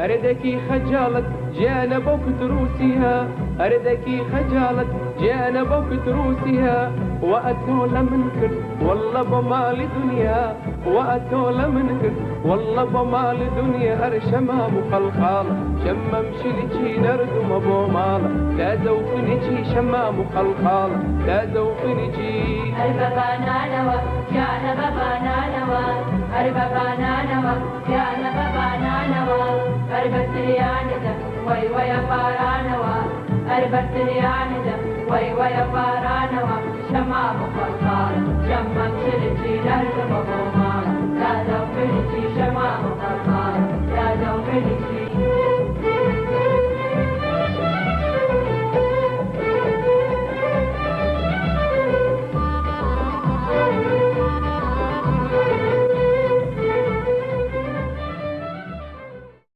أردكي خجالك جانا بوك تروسيها، أردكي خجالك جانا بوك تروسيها، وأتول منكر والله بمال دنيا، وأتول منكر والله بمال دنيا، أرشما مخلخال شمم شلتي نردم بومال، لا زوفنتي شمام مخلخال لا زوفنتي. أربابانا نوا جانا بابانا نوا، أربابانا نوا جانا بابانا نوا، أربترياندا وي ويا بارانوا، أربترياندا وي ويا بارانوا، شمام مخلخال شمم شلتي نردم بومال، لا زوفنتي شمام مخلخال